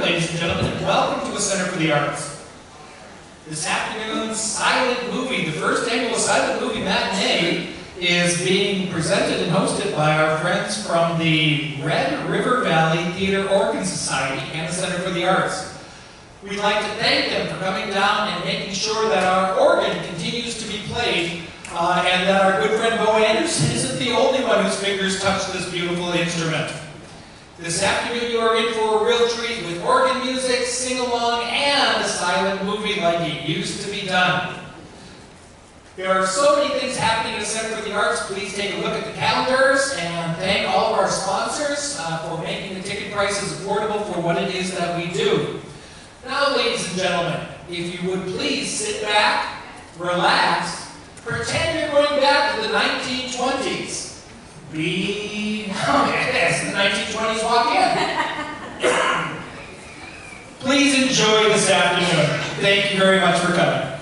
ladies and gentlemen, and welcome to the Center for the Arts. This afternoon's silent movie, the first annual silent movie matinee, is being presented and hosted by our friends from the Red River Valley Theater Organ Society and the Center for the Arts. We'd like to thank them for coming down and making sure that our organ continues to be played, and that our good friend Bo Anderson isn't the only one whose fingers touch this beautiful instrument. This afternoon you are in for a real treat with organ music, sing-along, and a silent movie like it used to be done. There are so many things happening at the Center for the Arts. Please take a look at the calendars and thank all of our sponsors for making the ticket prices affordable for what it is that we do. Now, ladies and gentlemen, if you would please sit back, relax, pretend you're going back to the 1920s. Yes, the 1920s walk in. Please enjoy this afternoon. Thank you very much for coming.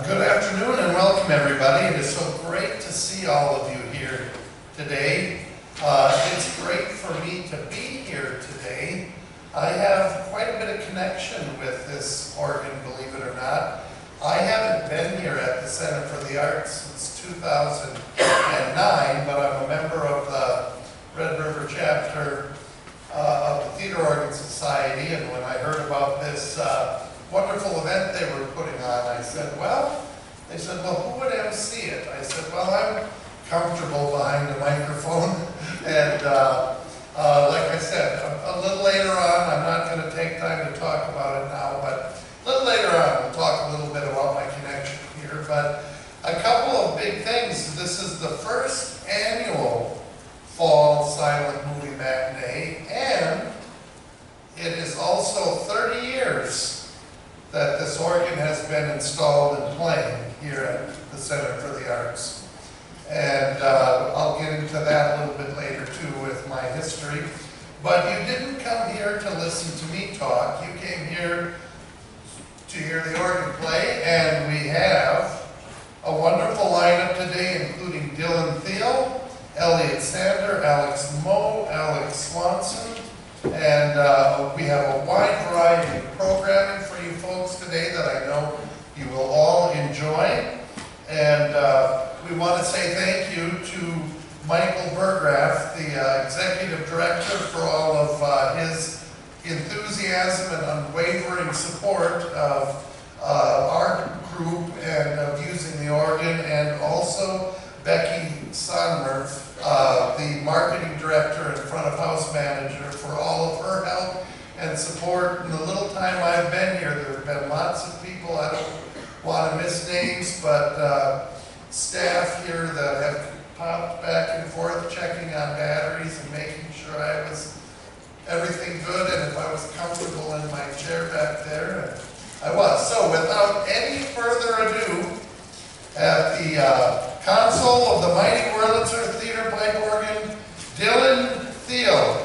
Good afternoon and welcome everybody. It is so great to see all of you here today. It's great for me to be here today. I have quite a bit of connection with this organ, believe it or not. I haven't been here at the Center for the Arts since 2009, but I'm a member of the Red River chapter of the Theater Organ Society, and when I heard about this wonderful event they were putting on, I said, well, they said, well, who would MC it? I said, well, I'm comfortable behind a microphone, and like I said, a little later on, I'm not going to take time to talk about it now, but a little later on we'll talk a little bit about my connection here. But a couple of big things. This is the first annual fall silent movie matinee, and it is also 30 years that this organ has been installed and playing here at the Center for the Arts. And I'll get into that a little bit later too with my history. But you didn't come here to listen to me talk. You came here to hear the organ play, and we have a wonderful lineup today, including Dylan Thiel, Elliot Sander, Alex Moe, Alex Swanson, and we have a wide variety of programming for you folks today that I know you will all enjoy. And we want to say thank you to Michael Burgraff, the Executive Director, for all of his enthusiasm and unwavering support of our group and of using the organ, and also Becky Sonmer, the Marketing Director and Front of House Manager, for all of her help and support. In the little time I've been here, there have been lots of people, I don't want to miss names, but staff here that have popped back and forth checking on batteries and making sure I was everything good and if I was comfortable in my chair back there. And I was. So without any further ado, at the console of the mighty Wurlitzer Theater Pipe Organ, Dylan Thiel.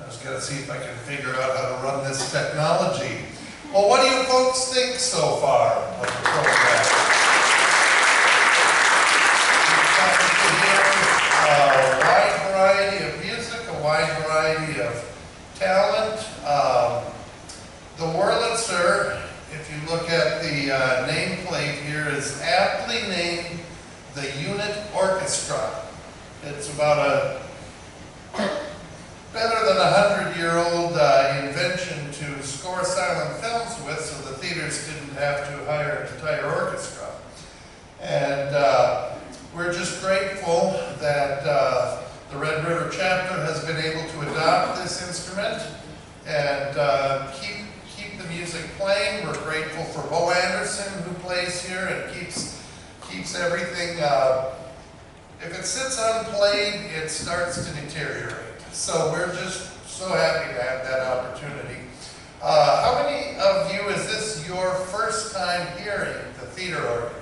I was going to see if I can figure out how to run this technology. Well, what do you folks think so far of the program? You've gotten to hear a wide variety of music, a wide variety of talent. The Wurlitzer, if you look at the nameplate here, is aptly named the Unit Orchestra. It's about a better than 100-year-old invention to score silent films with, so the theaters didn't have to hire an entire orchestra. And we're just grateful that the Red River chapter has been able to adopt this instrument and keep the music playing. We're grateful for Bo Anderson, who plays here and keeps everything. If it sits unplayed, it starts to deteriorate. So we're just so happy to have that opportunity. How many of you, is this your first time hearing the theater organ?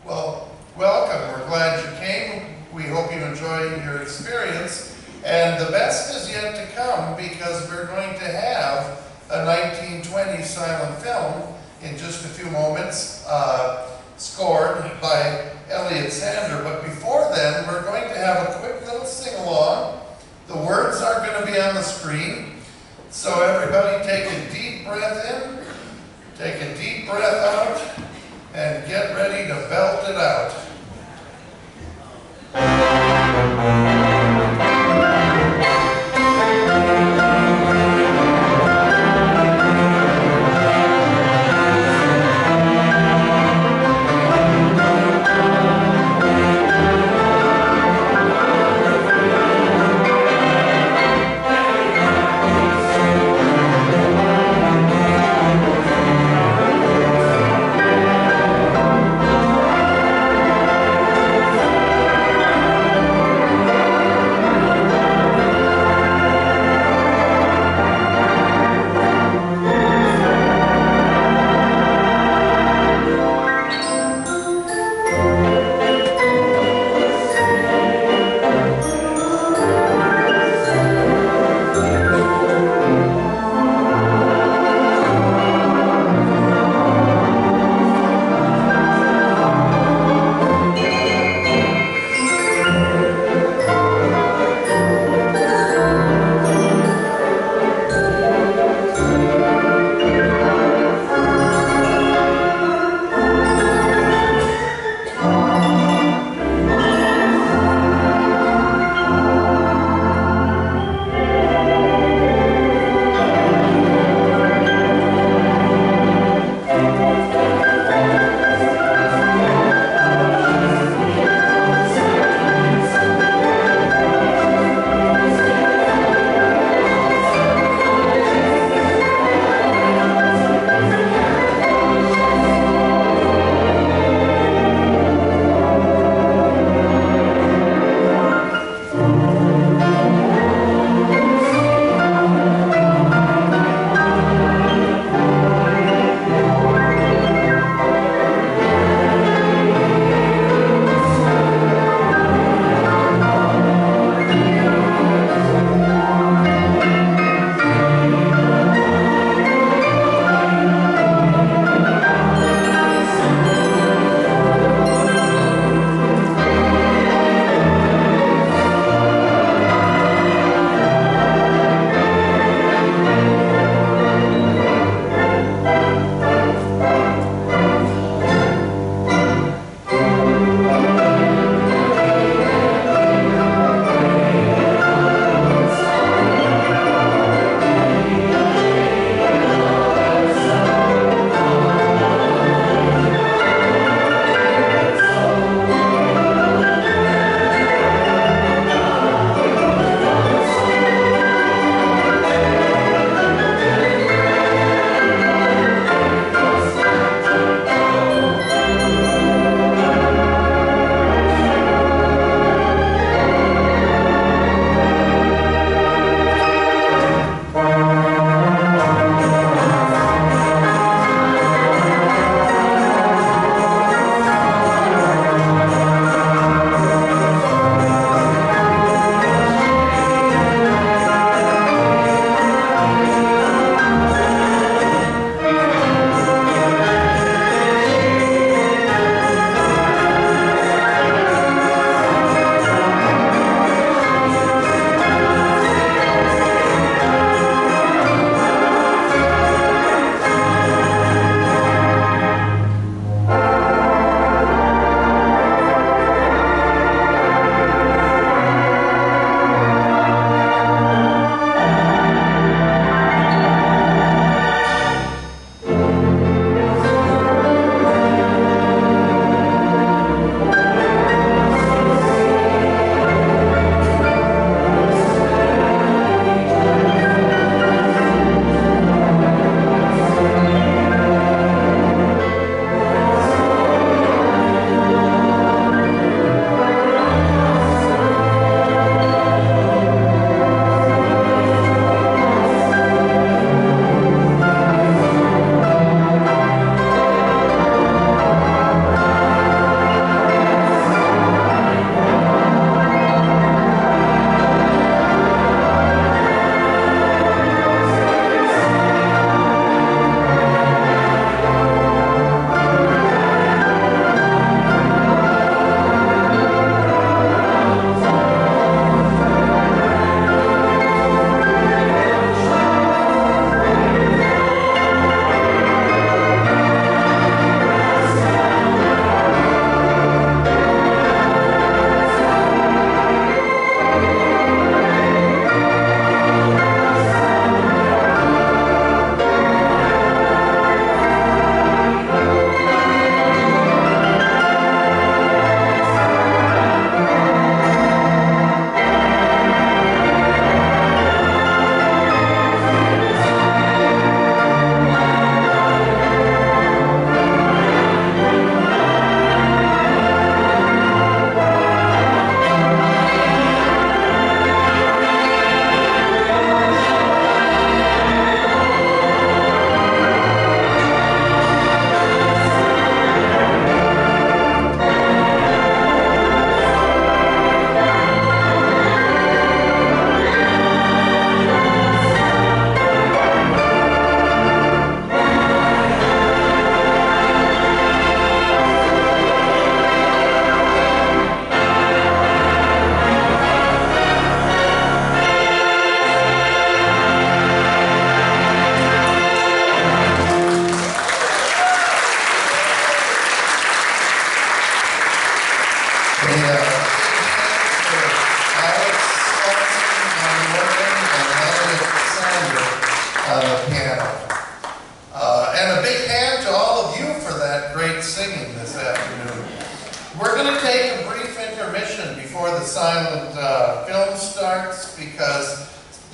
Well, welcome. We're glad you came. We hope you enjoy your experience. And the best is yet to come, because we're going to have a 1920 silent film in just a few moments, scored by Elliot Sander. But before then, we're going to have a quick little sing-along. The words are going to be on the screen. So everybody take a deep breath in, take a deep breath out, and get ready to belt it out.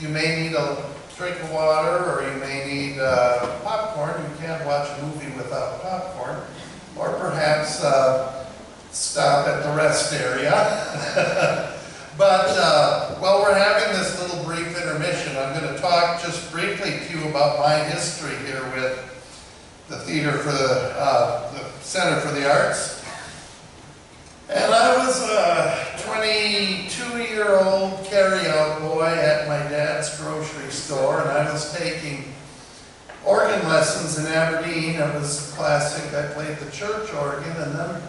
you may need a drink of water, or you may need popcorn. You can't watch a movie without popcorn. Or perhaps stop at the rest area. But while we're having this little brief intermission, I'm going to talk just briefly to you about my history here with the theater for the Center for the Arts. And I was a 22-year-old carry-out boy at my dad's grocery store, and I was taking organ lessons in Aberdeen. It was classic. I played the church organ, and then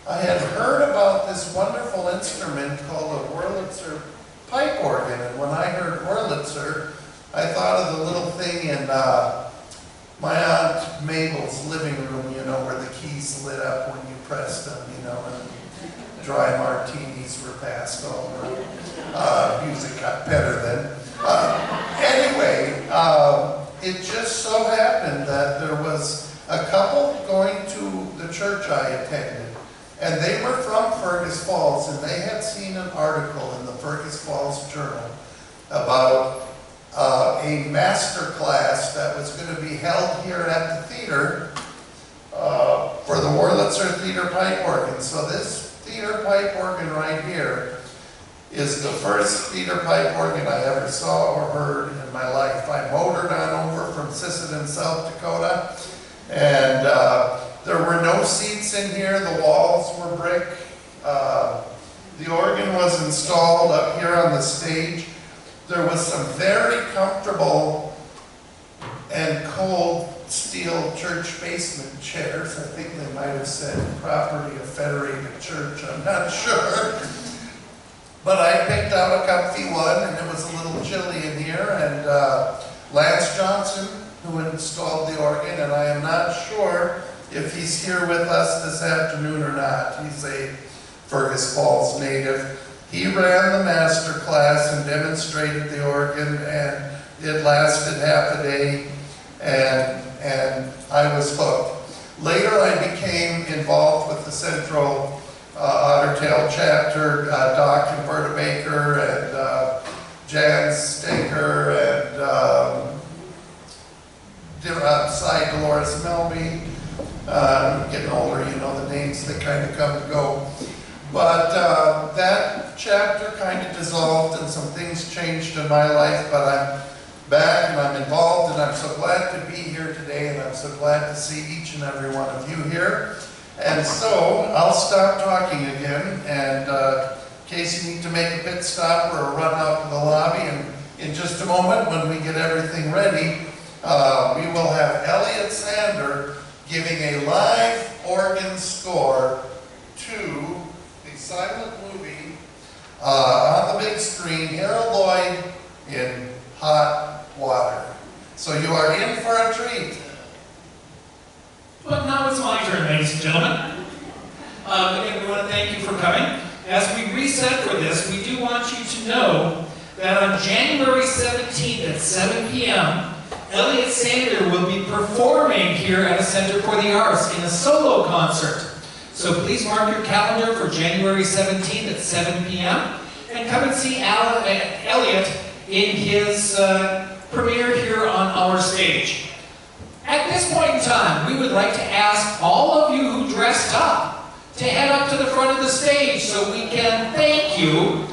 I had heard about this wonderful instrument called a Wurlitzer pipe organ. And when I heard Wurlitzer, I thought of the little thing in my Aunt Mabel's living room, you know, where the keys lit up when you pressed them, you know, and dry martinis were passed over. Music got better then. Anyway, it just so happened that there was a couple going to the church I attended, and they were from Fergus Falls, and they had seen an article in the Fergus Falls Journal about a master class that was going to be held here at the theater for the Wurlitzer theater pipe organ. So this theater pipe organ right here is the first theater pipe organ I ever saw or heard in my life. I motored on over from Sisseton, South Dakota, and there were no seats in here. The walls were brick. The organ was installed up here on the stage. There was some very comfortable and cold steel church basement chairs. I think they might have said property of Federated Church, I'm not sure. But I picked out a comfy one, and it was a little chilly in here, and Lance Johnson, who installed the organ, and I am not sure if he's here with us this afternoon or not. He's a Fergus Falls native. He ran the master class and demonstrated the organ, and it lasted half a day, and I was hooked. Later I became involved with the Central Otter Tail chapter, Doc and Berta Baker, and Jan Staker, and Cy Dolores Melby. Getting older, you know, the names, they kind of come and go. But that chapter kind of dissolved, and some things changed in my life, but I'm back and I'm involved, and I'm so glad to be here today, and I'm so glad to see each and every one of you here. And so I'll stop talking again, and in case you need to make a pit stop or a run out to the lobby, and in just a moment when we get everything ready, we will have Elliot Sander giving a live organ score to the silent movie on the big screen, Harold Lloyd in Hot Water. So you are in for a treat. But now it's my turn, ladies and gentlemen. Again, we want to thank you for coming. As we reset for this, we do want you to know that on January 17th at 7 p.m., Elliot Sander will be performing here at the Center for the Arts in a solo concert. So please mark your calendar for January 17th at 7 p.m. and come and see Elliot in his premiere here on our stage. At this point in time, we would like to ask all of you who dressed up to head up to the front of the stage so we can thank you,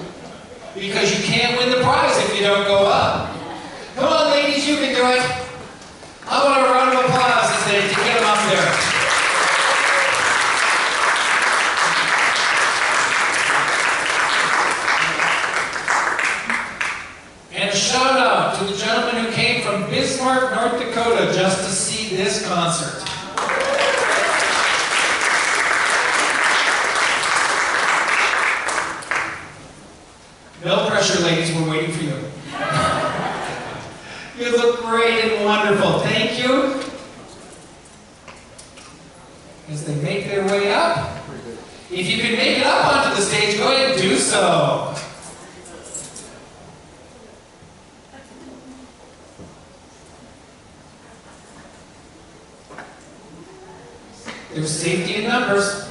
because you can't win the prize if you don't go up. Come on, ladies, you can do it. I want a round of applause to get them up there. And a shout out to the gentleman who came from Bismarck, North Dakota, just to see this concert. No pressure, ladies, we're waiting for you. You look great and wonderful. Thank you. As they make their way up. If you can make it up onto the stage, go ahead and do so. There's safety in numbers.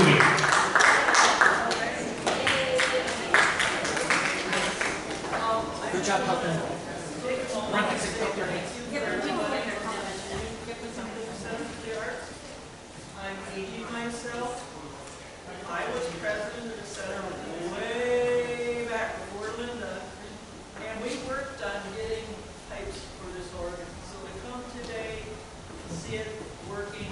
movie. Good job, helping. I'm aging myself. I was president of the center way back before Linda, and we worked on getting pipes for this organ. So to come today, see it working